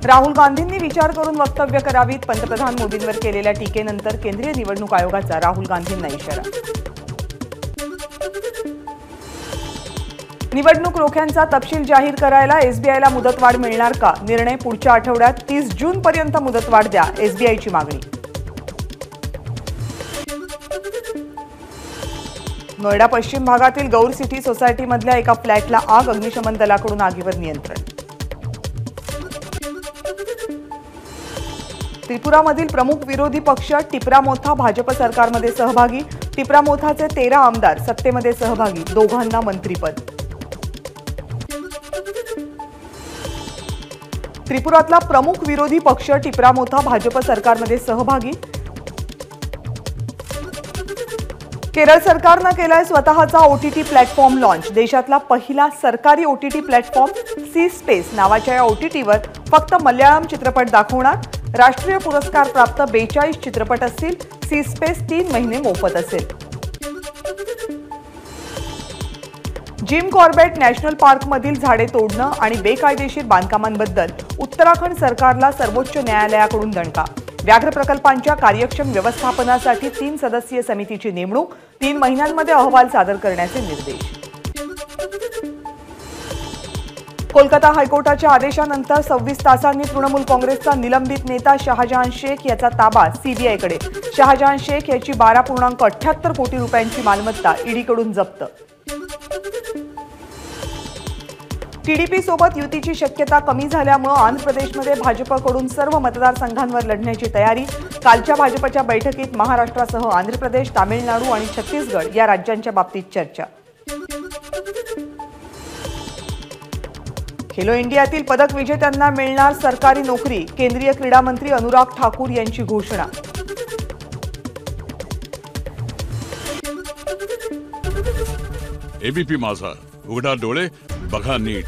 राहुल गांधींनी विचार करून वक्तव्य करावीत। पंतप्रधान मोदींवर केलेल्या टीकेनंतर केंद्रीय निवडणूक आयोगाचा राहुल गांधींना इशारा। निवडणूक रोख्यांचा तपशील जाहीर करायला एसबीआयला मुदतवाढ मिळणार का? निर्णय पुढच्या आठवड्यात 30 जून पर्यंत मुदतवाढ द्या, एसबीआयची मागणी। नोएडा पश्चिम भागातील गौर सिटी सोसायटीमधल्या एका फ्लॅटला आग, अग्निशमन दलाकडून आगीवर नियंत्रण। त्रिपुरामधील प्रमुख विरोधी पक्ष टिपरामोथा भाजप सरकारमध्ये सहभागी। टिपरामोथाचे 13 आमदार सत्तेमध्ये सहभागी, दोघांना मंत्रीपद। त्रिपुरातला प्रमुख विरोधी पक्ष टिपरामोथा भाजप सरकारमध्ये सहभागी। केरळ सरकारनं केलाय स्वतःचा ओटीटी प्लॅटफॉर्म लॉन्च। देशातला पहिला सरकारी ओटीटी प्लॅटफॉर्म सी स्पेस नावाच्या या ओटीटीवर फक्त मल्याळम चित्रपट दाखवणार। राष्ट्रीय पुरस्कार प्राप्त 42 चित्रपट असतील। सी स्पेस 3 महिने मोफत असेल। जिम कॉर्बेट नॅशनल पार्कमधील झाडे तोडणं आणि बेकायदेशीर बांधकामांबद्दल उत्तराखंड सरकारला सर्वोच्च न्यायालयाकडून दणका। व्याघ्र प्रकल्पांच्या कार्यक्षम व्यवस्थापनासाठी 3 सदस्यीय समितीची नेमणूक। 3 महिन्यांमध्ये अहवाल सादर करण्याचे निर्देश। कोलकाता हायकोर्टाच्या आदेशानंतर 26 तासांनी तृणमूल काँग्रेसचा निलंबित नेता शहाजहान शेख याचा ताबा सीबीआयकडे। शहाजहान शेख याची 12.78 कोटी रुपयांची मालमत्ता ईडीकडून जप्त। टीडीपी सोबत युतीची शक्यता कमी झाल्यामुळे आंध्र प्रदेशमध्ये भाजपकडून सर्व मतदारसंघांवर लढण्याची तयारी। कालच्या भाजपच्या बैठकीत महाराष्ट्रासह आंध्र प्रदेश, तामिळनाडू आणि छत्तीसगड या राज्यांच्या बाबतीत चर्चा। खेलो इंडियातील पदक विजेत्यांना मिळणार सरकारी नोकरी। केंद्रीय क्रीडा मंत्री अनुराग ठाकूर यांची घोषणा। एबीपी माझा, उघडा डोळे बघा नीट।